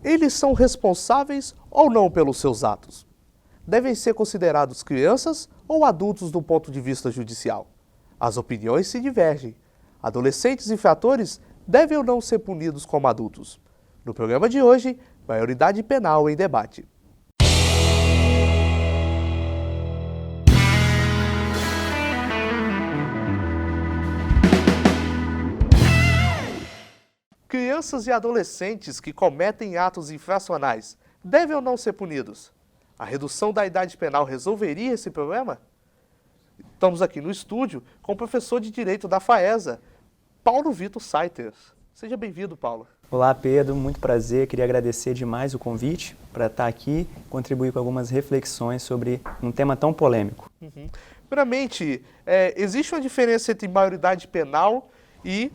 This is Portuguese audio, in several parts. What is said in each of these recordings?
Eles são responsáveis ou não pelos seus atos? Devem ser considerados crianças ou adultos do ponto de vista judicial? As opiniões se divergem. Adolescentes infratores devem ou não ser punidos como adultos? No programa de hoje, maioridade penal em debate. Crianças e adolescentes que cometem atos infracionais devem ou não ser punidos? A redução da idade penal resolveria esse problema? Estamos aqui no estúdio com o professor de Direito da FAESA, Paulo Vitor Saiters. Seja bem-vindo, Paulo. Olá, Pedro. Muito prazer. Queria agradecer demais o convite para estar aqui e contribuir com algumas reflexões sobre um tema tão polêmico. Primeiramente, existe uma diferença entre maioridade penal e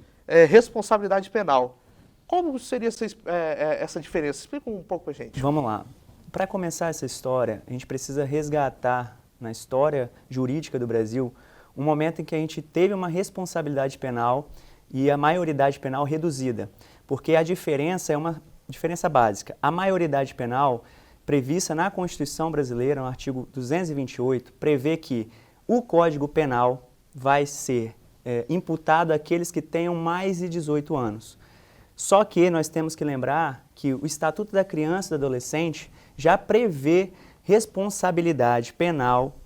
responsabilidade penal. Como seria essa diferença? Explica um pouco para a gente. Vamos lá. Para começar essa história, a gente precisa resgatar na história jurídica do Brasil um momento em que a gente teve uma responsabilidade penal e a maioridade penal reduzida, porque a diferença é uma diferença básica. A maioridade penal, prevista na Constituição brasileira, no artigo 228, prevê que o Código Penal vai ser imputado àqueles que tenham mais de 18 anos. Só que nós temos que lembrar que o Estatuto da Criança e do Adolescente já prevê responsabilidade penal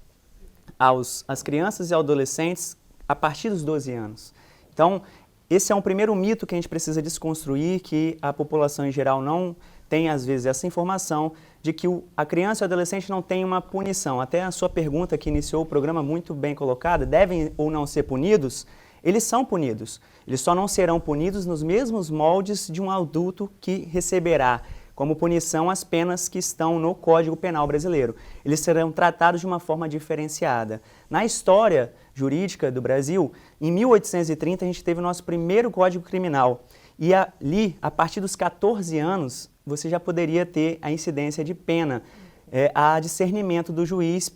às crianças e adolescentes a partir dos 12 anos. Então, esse é um primeiro mito que a gente precisa desconstruir, que a população em geral não tem, às vezes, essa informação de que a criança e o adolescente não tem uma punição. Até a sua pergunta que iniciou o programa muito bem colocada, devem ou não ser punidos? Eles são punidos. Eles só não serão punidos nos mesmos moldes de um adulto que receberá como punição as penas que estão no Código Penal brasileiro. Eles serão tratados de uma forma diferenciada. Na história jurídica do Brasil, em 1830 a gente teve o nosso primeiro Código Criminal. E ali, a partir dos 14 anos, você já poderia ter a incidência de pena, a discernimento do juiz,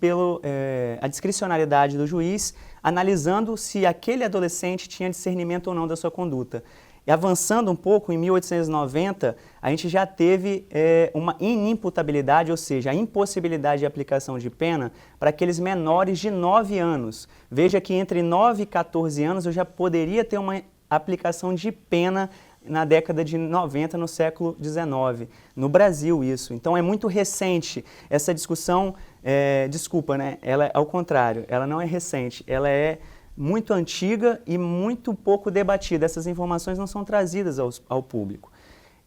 a discricionariedade do juiz, analisando se aquele adolescente tinha discernimento ou não da sua conduta. E avançando um pouco, em 1890, a gente já teve uma inimputabilidade, ou seja, a impossibilidade de aplicação de pena para aqueles menores de 9 anos. Veja que entre 9 e 14 anos eu já poderia ter uma aplicação de pena na década de 90, no século XIX. No Brasil, isso. Então, é muito recente. Essa discussão, ela é ao contrário, ela não é recente, ela é muito antiga e muito pouco debatida. Essas informações não são trazidas ao público.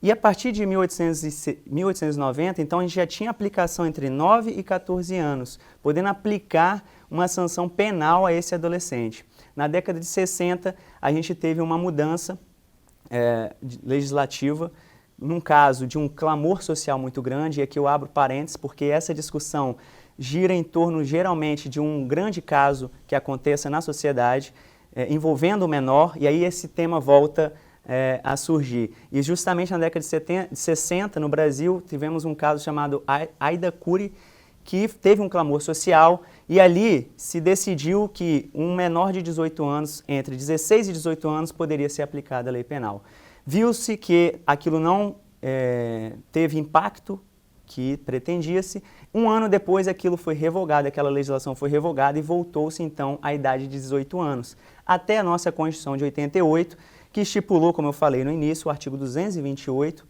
E a partir de 1890, então, a gente já tinha aplicação entre 9 e 14 anos, podendo aplicar uma sanção penal a esse adolescente. Na década de 60, a gente teve uma mudança legislativa, num caso de um clamor social muito grande, e aqui eu abro parênteses, porque essa discussão gira em torno, geralmente, de um grande caso que aconteça na sociedade, envolvendo o menor, e aí esse tema volta a surgir. E justamente na década de 60, no Brasil, tivemos um caso chamado Aida Cury, que teve um clamor social, e ali se decidiu que um menor de 18 anos, entre 16 e 18 anos, poderia ser aplicada a lei penal. Viu-se que aquilo não teve impacto que pretendia-se. Um ano depois, aquilo foi revogado, aquela legislação foi revogada e voltou-se, então, à idade de 18 anos. Até a nossa Constituição de 88, que estipulou, como eu falei no início, o artigo 228,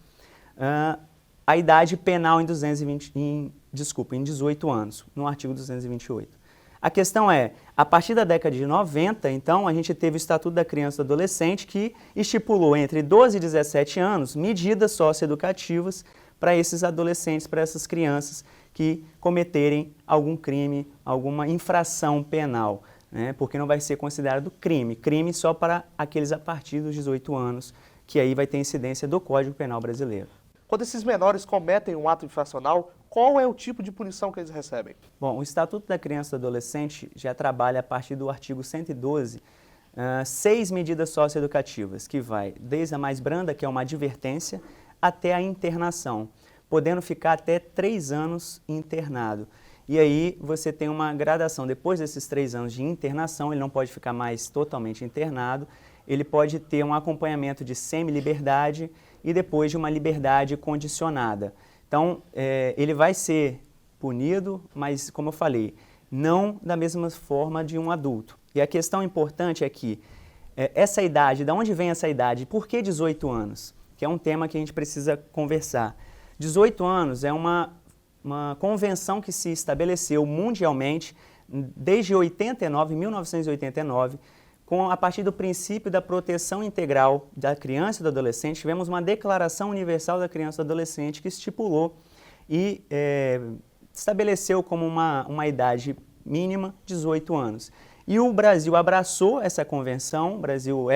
a idade penal em 18 anos, no artigo 228. A questão é, a partir da década de 90, então, a gente teve o Estatuto da Criança e do Adolescente que estipulou entre 12 e 17 anos medidas socioeducativas para esses adolescentes, para essas crianças que cometerem algum crime, alguma infração penal, né? Porque não vai ser considerado crime. Crime só para aqueles a partir dos 18 anos, que aí vai ter incidência do Código Penal brasileiro. Quando esses menores cometem um ato infracional, qual é o tipo de punição que eles recebem? Bom, o Estatuto da Criança e do Adolescente já trabalha a partir do artigo 112, 6 medidas socioeducativas, que vai desde a mais branda, que é uma advertência, até a internação, podendo ficar até 3 anos internado. E aí você tem uma gradação. Depois desses 3 anos de internação, ele não pode ficar mais totalmente internado, ele pode ter um acompanhamento de semi-liberdade e depois de uma liberdade condicionada. Então, ele vai ser punido, mas, como eu falei, não da mesma forma de um adulto. E a questão importante é que essa idade, de onde vem essa idade? Por que 18 anos? Que é um tema que a gente precisa conversar. 18 anos é uma convenção que se estabeleceu mundialmente desde 1989, a partir do princípio da proteção integral da criança e do adolescente. Tivemos uma Declaração Universal da Criança e do Adolescente que estipulou e estabeleceu como uma idade mínima 18 anos. E o Brasil abraçou essa convenção, o Brasil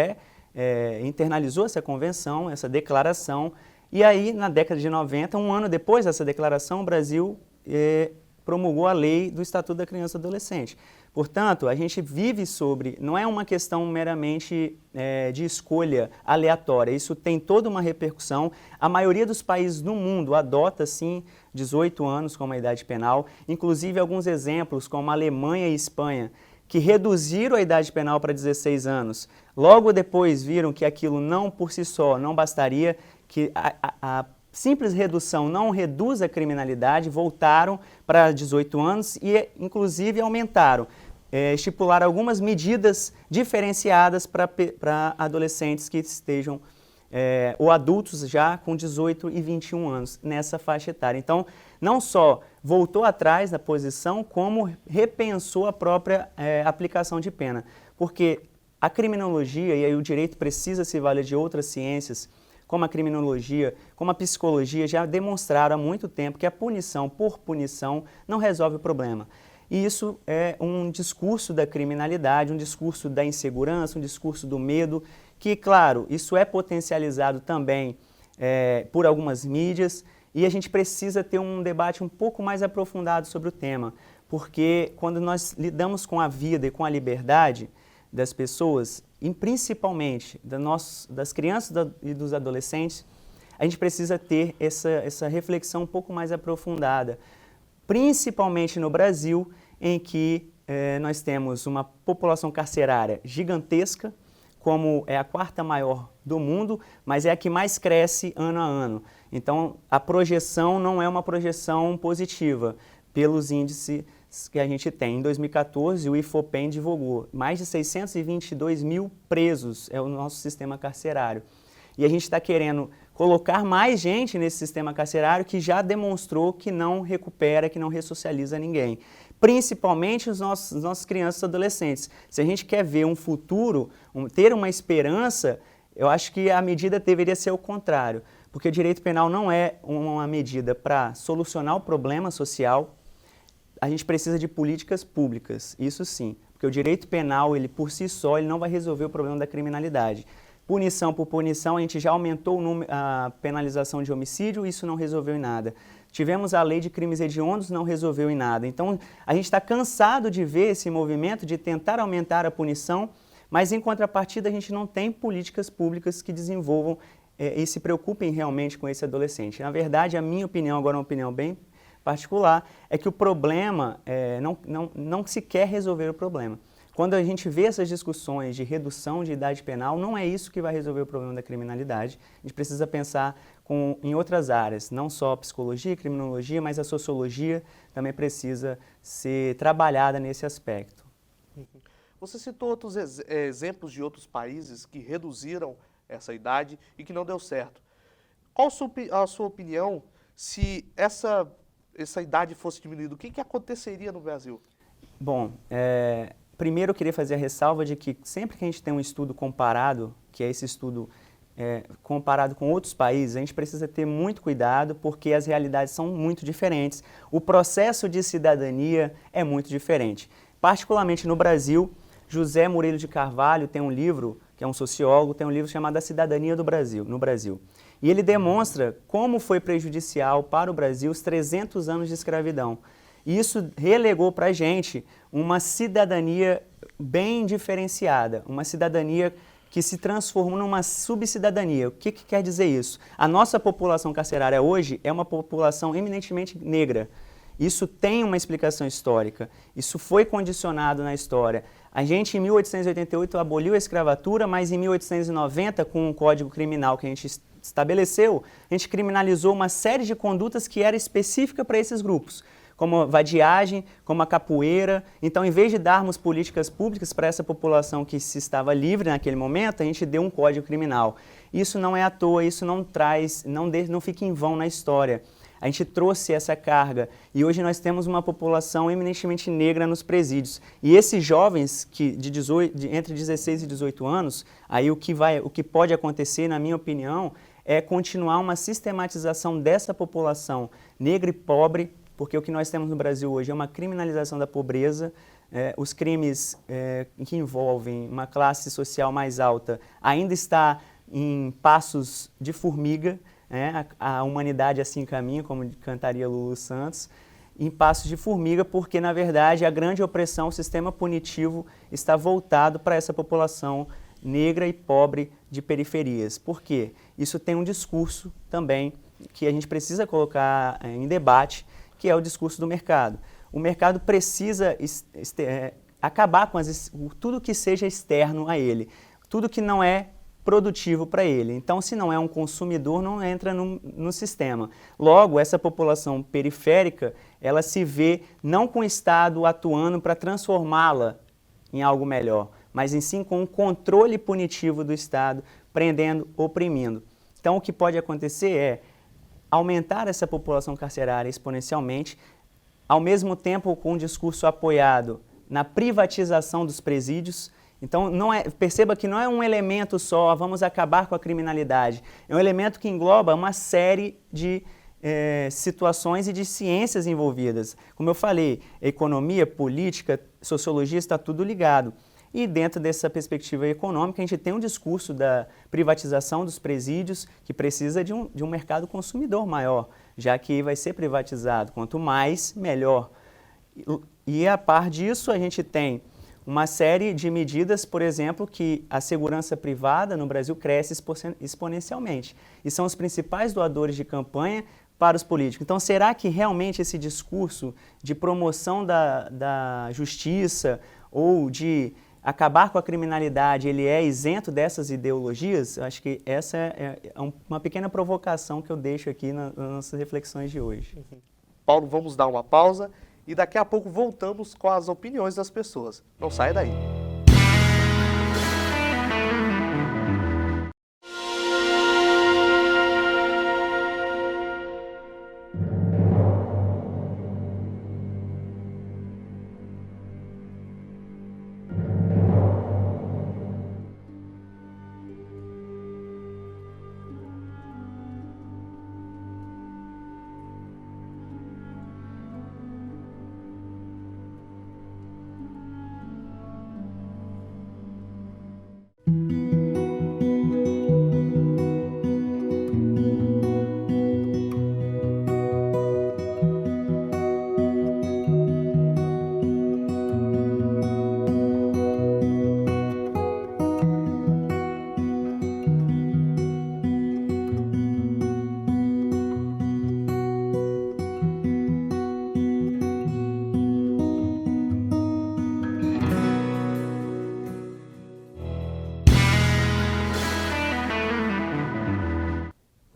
internalizou essa convenção, essa declaração, e aí na década de 90, um ano depois dessa declaração, o Brasil promulgou a lei do Estatuto da Criança e do Adolescente. Portanto, a gente vive não é uma questão meramente de escolha aleatória, isso tem toda uma repercussão. A maioria dos países no mundo adota, sim, 18 anos como a idade penal, inclusive alguns exemplos como a Alemanha e Espanha, que reduziram a idade penal para 16 anos. Logo depois viram que aquilo não por si só não bastaria, que a simples redução não reduz a criminalidade, voltaram para 18 anos e, inclusive, aumentaram, estipularam algumas medidas diferenciadas para adolescentes que estejam, ou adultos já com 18 e 21 anos nessa faixa etária. Então, não só voltou atrás da posição, como repensou a própria aplicação de pena. Porque a criminologia, e aí o direito precisa se valer de outras ciências, como a criminologia, como a psicologia, já demonstraram há muito tempo que a punição por punição não resolve o problema. E isso é um discurso da criminalidade, um discurso da insegurança, um discurso do medo, que, claro, isso é potencializado também por algumas mídias, e a gente precisa ter um debate um pouco mais aprofundado sobre o tema, porque quando nós lidamos com a vida e com a liberdade das pessoas, e principalmente das crianças e dos adolescentes, a gente precisa ter essa reflexão um pouco mais aprofundada, principalmente no Brasil, em que nós temos uma população carcerária gigantesca, como é a quarta maior do mundo, mas é a que mais cresce ano a ano. Então, a projeção não é uma projeção positiva, pelos índices que a gente tem. Em 2014, o IFOPEM divulgou mais de 622 mil presos, é o nosso sistema carcerário. E a gente está querendo colocar mais gente nesse sistema carcerário que já demonstrou que não recupera, que não ressocializa ninguém. Principalmente os nossos crianças e adolescentes. Se a gente quer ver um futuro, ter uma esperança, eu acho que a medida deveria ser o contrário. Porque o direito penal não é uma medida para solucionar o problema social. A gente precisa de políticas públicas, isso sim. Porque o direito penal, ele por si só, ele não vai resolver o problema da criminalidade. Punição por punição, a gente já aumentou a penalização de homicídio, isso não resolveu em nada. Tivemos a lei de crimes hediondos, não resolveu em nada. Então, a gente está cansado de ver esse movimento de tentar aumentar a punição, mas em contrapartida a gente não tem políticas públicas que desenvolvam e se preocupem realmente com esse adolescente. Na verdade, a minha opinião, agora é uma opinião bem particular, é que o problema não se quer resolver o problema. Quando a gente vê essas discussões de redução de idade penal, não é isso que vai resolver o problema da criminalidade. A gente precisa pensar em outras áreas, não só a psicologia, a criminologia, mas a sociologia também precisa ser trabalhada nesse aspecto. Você citou outros exemplos de outros países que reduziram essa idade e que não deu certo. Qual a sua opinião se essa idade fosse diminuída? O que aconteceria no Brasil? Bom, primeiro eu queria fazer a ressalva de que sempre que a gente tem um estudo comparado, que é esse estudo comparado com outros países, a gente precisa ter muito cuidado porque as realidades são muito diferentes. O processo de cidadania é muito diferente. Particularmente no Brasil, José Murilo de Carvalho tem um livro, que é um sociólogo, tem um livro chamado A Cidadania do Brasil, no Brasil. E ele demonstra como foi prejudicial para o Brasil os 300 anos de escravidão. E isso relegou para a gente uma cidadania bem diferenciada, uma cidadania que se transformou numa subcidadania. O que quer dizer isso? A nossa população carcerária hoje é uma população eminentemente negra. Isso tem uma explicação histórica, isso foi condicionado na história. A gente, em 1888, aboliu a escravatura, mas em 1890, com o Código Criminal que a gente estabeleceu, a gente criminalizou uma série de condutas que era específica para esses grupos, como a vadiagem, como a capoeira. Então, em vez de darmos políticas públicas para essa população que se estava livre naquele momento, a gente deu um código criminal. Isso não é à toa, isso não fica em vão na história. A gente trouxe essa carga e hoje nós temos uma população eminentemente negra nos presídios. E esses jovens que entre 16 e 18 anos, aí o que pode acontecer, na minha opinião, é continuar uma sistematização dessa população negra e pobre, porque o que nós temos no Brasil hoje é uma criminalização da pobreza. Os crimes que envolvem uma classe social mais alta ainda está em passos de formiga. A humanidade assim caminha, como cantaria Lulu Santos, em passos de formiga, porque, na verdade, a grande opressão, o sistema punitivo, está voltado para essa população negra e pobre de periferias. Por quê? Isso tem um discurso também que a gente precisa colocar em debate, que é o discurso do mercado. O mercado precisa acabar com tudo que seja externo a ele, tudo que não é produtivo para ele. Então, se não é um consumidor, não entra no sistema. Logo, essa população periférica, ela se vê não com o Estado atuando para transformá-la em algo melhor, mas em sim com um controle punitivo do Estado, prendendo, oprimindo. Então, o que pode acontecer é aumentar essa população carcerária exponencialmente, ao mesmo tempo com um discurso apoiado na privatização dos presídios. Então, perceba que não é um elemento só, vamos acabar com a criminalidade. É um elemento que engloba uma série de situações e de ciências envolvidas. Como eu falei, economia, política, sociologia, está tudo ligado. E dentro dessa perspectiva econômica, a gente tem um discurso da privatização dos presídios que precisa de um mercado consumidor maior, já que vai ser privatizado. Quanto mais, melhor. E a par disso, a gente tem uma série de medidas, por exemplo, que a segurança privada no Brasil cresce exponencialmente. E são os principais doadores de campanha para os políticos. Então, será que realmente esse discurso de promoção da justiça ou de acabar com a criminalidade, ele é isento dessas ideologias? Eu acho que essa é uma pequena provocação que eu deixo aqui nas nossas reflexões de hoje. Paulo, vamos dar uma pausa e daqui a pouco voltamos com as opiniões das pessoas. Não saia daí.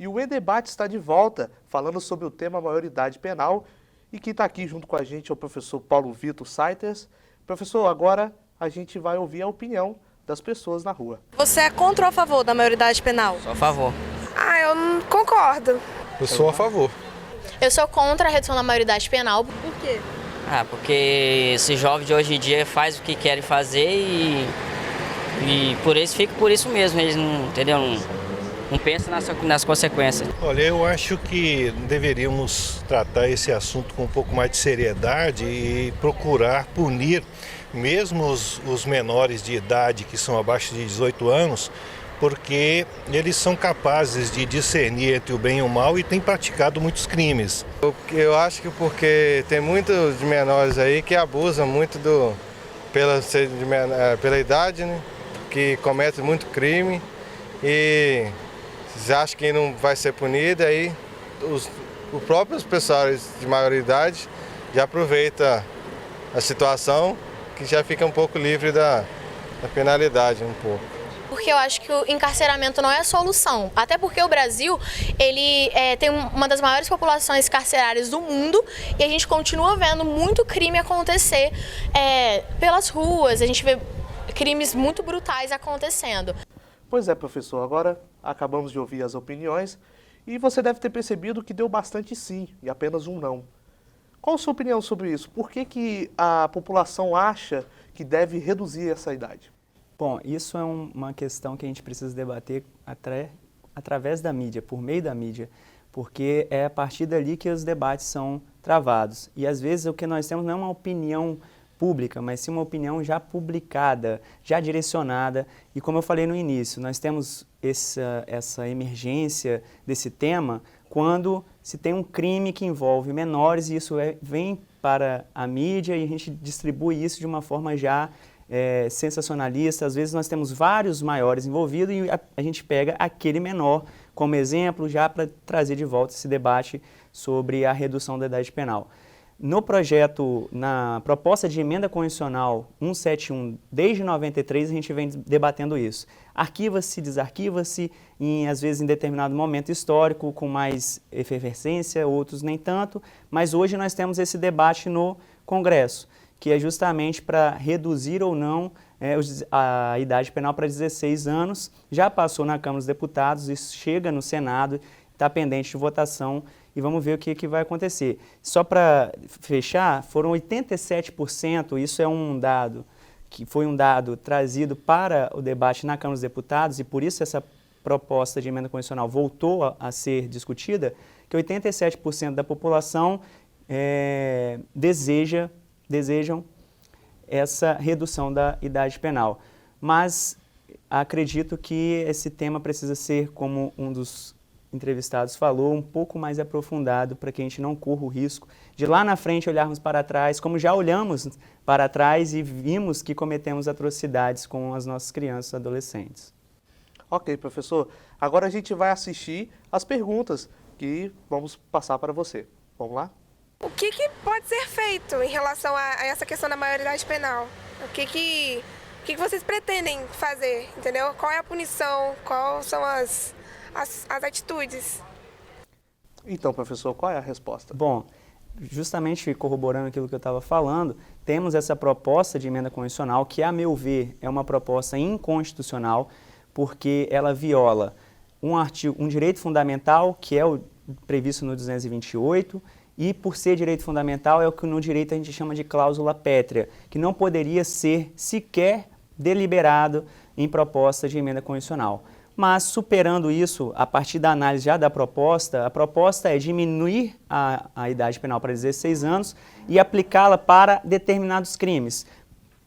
O E-Debate está de volta, falando sobre o tema maioridade penal, e quem está aqui junto com a gente é o professor Paulo Vitor Saiters. Professor, agora a gente vai ouvir a opinião das pessoas na rua. Você é contra ou a favor da maioridade penal? Sou a favor. Eu não concordo. Eu sou a favor. Eu sou contra a redução da maioridade penal. Por quê? Porque esse jovem de hoje em dia faz o que querem fazer e por isso fica por isso mesmo. Eles não, entendeu? Não pensam nas consequências. Olha, eu acho que deveríamos tratar esse assunto com um pouco mais de seriedade e procurar punir mesmo os menores de idade que são abaixo de 18 anos, porque eles são capazes de discernir entre o bem e o mal e têm praticado muitos crimes. Eu acho que porque tem muitos menores aí que abusam muito pela idade, né? Que cometem muito crime e acham que não vai ser punido, aí os próprios pessoas de maioridade já aproveita a situação que já fica um pouco livre da penalidade, um pouco. Por porque eu acho que o encarceramento não é a solução. Até porque o Brasil, ele tem uma das maiores populações carcerárias do mundo e a gente continua vendo muito crime acontecer pelas ruas, a gente vê crimes muito brutais acontecendo. Pois é, professor, agora acabamos de ouvir as opiniões e você deve ter percebido que deu bastante sim e apenas um não. Qual a sua opinião sobre isso? Por que a população acha que deve reduzir essa idade? Bom, isso é uma questão que a gente precisa debater através da mídia, por meio da mídia, porque é a partir dali que os debates são travados. E às vezes o que nós temos não é uma opinião pública, mas sim uma opinião já publicada, já direcionada. E como eu falei no início, nós temos essa emergência desse tema quando se tem um crime que envolve menores e isso vem para a mídia e a gente distribui isso de uma forma já sensacionalista. Às vezes nós temos vários maiores envolvidos e a gente pega aquele menor como exemplo já para trazer de volta esse debate sobre a redução da idade penal. No projeto, na proposta de emenda constitucional 171, desde 93, a gente vem debatendo isso. Arquiva-se, desarquiva-se, às vezes em determinado momento histórico, com mais efervescência, outros nem tanto, mas hoje nós temos esse debate no Congresso, que é justamente para reduzir ou não a idade penal para 16 anos. Já passou na Câmara dos Deputados, isso chega no Senado, está pendente de votação e vamos ver o que vai acontecer. Só para fechar, foram 87%, isso é um dado, que foi um dado trazido para o debate na Câmara dos Deputados e por isso essa proposta de emenda constitucional voltou a ser discutida, que 87% da população desejam essa redução da idade penal. Mas acredito que esse tema precisa ser, como um dos entrevistados falou, um pouco mais aprofundado para que a gente não corra o risco de lá na frente olharmos para trás, como já olhamos para trás e vimos que cometemos atrocidades com as nossas crianças e adolescentes. Ok, professor. Agora a gente vai assistir as perguntas que vamos passar para você. Vamos lá? O que pode ser feito em relação a essa questão da maioridade penal? O que vocês pretendem fazer, entendeu? Qual é a punição? Quais são as atitudes? Então, professor, qual é a resposta? Bom, justamente corroborando aquilo que eu estava falando, temos essa proposta de emenda constitucional que, a meu ver, é uma proposta inconstitucional, porque ela viola um direito fundamental, que é o previsto no 228, e por ser direito fundamental é o que no direito a gente chama de cláusula pétrea, que não poderia ser sequer deliberado em proposta de emenda constitucional. Mas, superando isso, a partir da análise já da proposta, a proposta é diminuir a idade penal para 16 anos e aplicá-la para determinados crimes,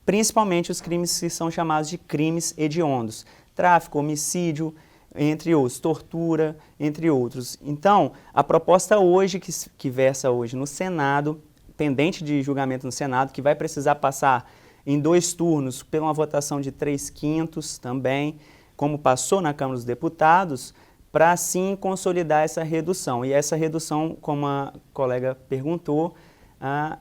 principalmente os crimes que são chamados de crimes hediondos, tráfico, homicídio, entre outros, tortura, entre outros. Então, a proposta hoje, que versa hoje no Senado, pendente de julgamento no Senado, que vai precisar passar em 2 turnos por uma votação de 3/5 também, como passou na Câmara dos Deputados, para assim consolidar essa redução. E essa redução, como a colega perguntou,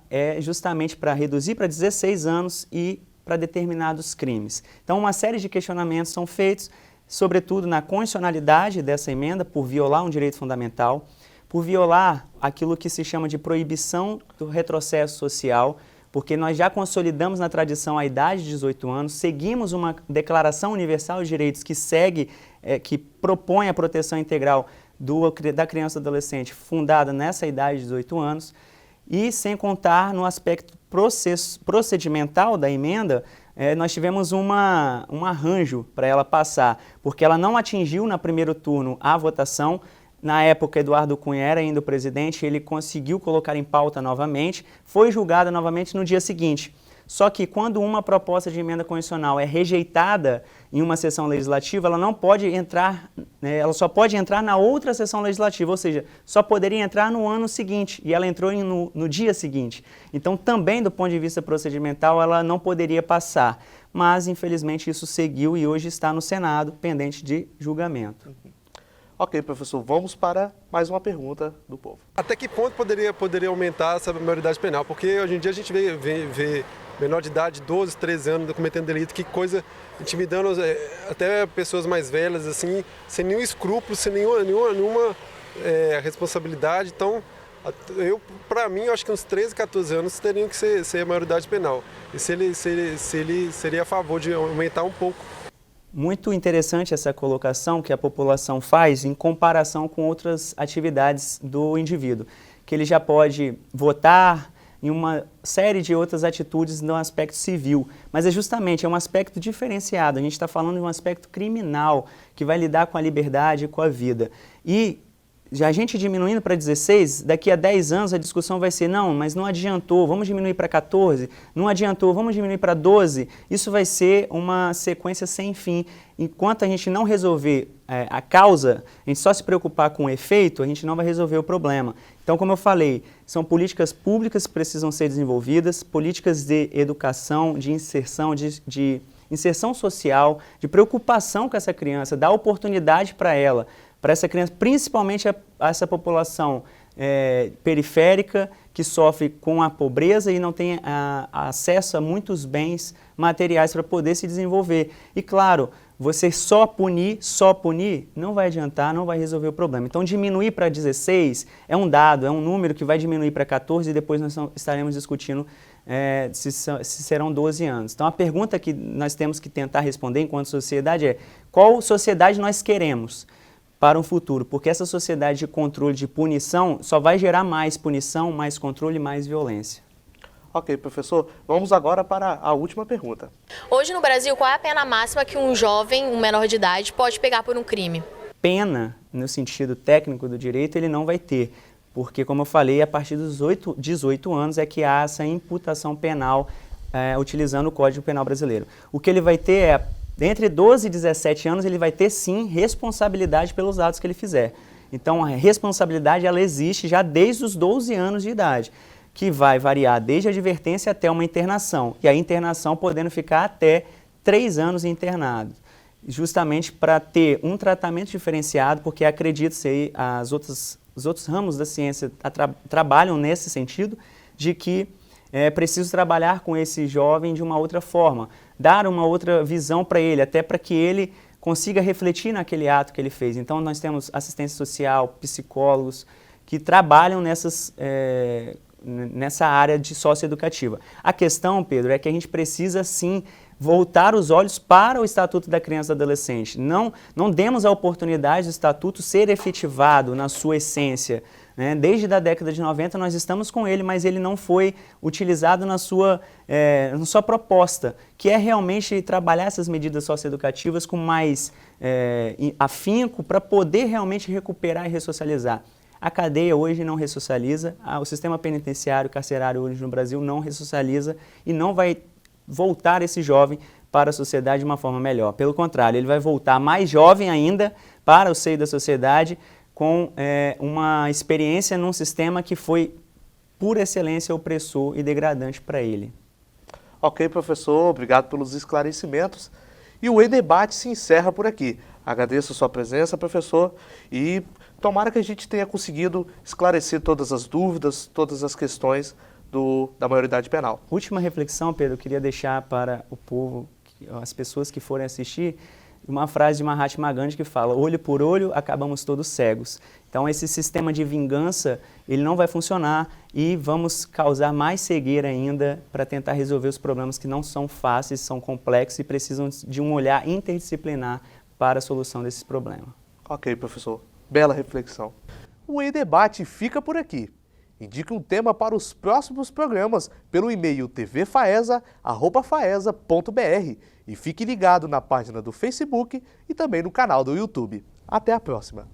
é justamente para reduzir para 16 anos e para determinados crimes. Então, uma série de questionamentos são feitos, sobretudo na constitucionalidade dessa emenda, por violar um direito fundamental, por violar aquilo que se chama de proibição do retrocesso social, porque nós já consolidamos na tradição a idade de 18 anos, seguimos uma Declaração Universal de Direitos que propõe a proteção integral da criança e do adolescente, fundada nessa idade de 18 anos, e sem contar no aspecto procedimental da emenda, nós tivemos um arranjo para ela passar, porque ela não atingiu no primeiro turno a votação. Na época, Eduardo Cunha era ainda o presidente, ele conseguiu colocar em pauta novamente, foi julgada novamente no dia seguinte. Só que quando uma proposta de emenda constitucional é rejeitada em uma sessão legislativa, ela não pode entrar, ela só pode entrar na outra sessão legislativa, ou seja, só poderia entrar no ano seguinte, e ela entrou no dia seguinte. Então, também do ponto de vista procedimental, ela não poderia passar. Mas, infelizmente, isso seguiu e hoje está no Senado, pendente de julgamento. Ok, professor, vamos para mais uma pergunta do povo. Até que ponto poderia aumentar essa maioridade penal? Porque hoje em dia a gente vê menor de idade, 12, 13 anos, cometendo delito, que coisa, intimidando até pessoas mais velhas, assim, sem nenhum escrúpulo, sem nenhuma responsabilidade. Então, para mim, eu acho que uns 13, 14 anos teriam que ser a maioridade penal. E se ele seria a favor de aumentar um pouco. Muito interessante essa colocação que a população faz em comparação com outras atividades do indivíduo, que ele já pode votar em uma série de outras atitudes no aspecto civil, mas é um aspecto diferenciado, a gente está falando de um aspecto criminal que vai lidar com a liberdade e com a vida. E já a gente diminuindo para 16, daqui a 10 anos a discussão vai ser, não, mas não adiantou, vamos diminuir para 14, não adiantou, vamos diminuir para 12. Isso vai ser uma sequência sem fim. Enquanto a gente não resolver a causa, a gente só se preocupar com o efeito, a gente não vai resolver o problema. Então, como eu falei, são políticas públicas que precisam ser desenvolvidas, políticas de educação, de inserção social, de preocupação com essa criança, dar oportunidade para essa criança, principalmente a essa população periférica que sofre com a pobreza e não tem acesso a muitos bens materiais para poder se desenvolver. E claro, você só punir, não vai adiantar, não vai resolver o problema. Então, diminuir para 16 é um dado, é um número que vai diminuir para 14 e depois nós estaremos discutindo se serão 12 anos. Então, a pergunta que nós temos que tentar responder enquanto sociedade é: qual sociedade nós queremos para um futuro? Porque essa sociedade de controle, de punição, só vai gerar mais punição, mais controle e mais violência. Ok, professor. Vamos agora para a última pergunta. Hoje no Brasil, qual é a pena máxima que um jovem, um menor de idade, pode pegar por um crime? Pena, no sentido técnico do direito, ele não vai ter. Porque, como eu falei, a partir dos 18 anos é que há essa imputação penal utilizando o Código Penal brasileiro. O que ele vai ter entre 12 e 17 anos, ele vai ter sim responsabilidade pelos atos que ele fizer. Então, a responsabilidade ela existe já desde os 12 anos de idade, que vai variar desde a advertência até uma internação, e a internação podendo ficar até 3 anos internado, justamente para ter um tratamento diferenciado, porque acredito-se os outros ramos da ciência trabalham nesse sentido, de que é preciso trabalhar com esse jovem de uma outra forma, dar uma outra visão para ele, até para que ele consiga refletir naquele ato que ele fez. Então, nós temos assistência social, psicólogos, que trabalham nessa área de socioeducativa. A questão, Pedro, é que a gente precisa, sim, voltar os olhos para o Estatuto da Criança e do Adolescente. Não demos a oportunidade do Estatuto ser efetivado na sua essência. Desde a década de 90 nós estamos com ele, mas ele não foi utilizado na sua proposta, que é realmente trabalhar essas medidas socioeducativas com mais afinco para poder realmente recuperar e ressocializar. A cadeia hoje não ressocializa, o sistema penitenciário, carcerário hoje no Brasil não ressocializa e não vai voltar esse jovem para a sociedade de uma forma melhor. Pelo contrário, ele vai voltar mais jovem ainda para o seio da sociedade com uma experiência num sistema que foi, por excelência, opressor e degradante para ele. Ok, professor, obrigado pelos esclarecimentos. E o E-Debate se encerra por aqui. Agradeço a sua presença, professor, e tomara que a gente tenha conseguido esclarecer todas as dúvidas, todas as questões da maioridade penal. Última reflexão, Pedro, eu queria deixar para o povo, as pessoas que forem assistir, uma frase de Mahatma Gandhi que fala: olho por olho, acabamos todos cegos. Então, esse sistema de vingança, ele não vai funcionar e vamos causar mais cegueira ainda para tentar resolver os problemas que não são fáceis, são complexos e precisam de um olhar interdisciplinar para a solução desses problemas. Ok, professor. Bela reflexão. O E-Debate fica por aqui. Indique um tema para os próximos programas pelo e-mail tvfaesa@faesa.br e fique ligado na página do Facebook e também no canal do YouTube. Até a próxima!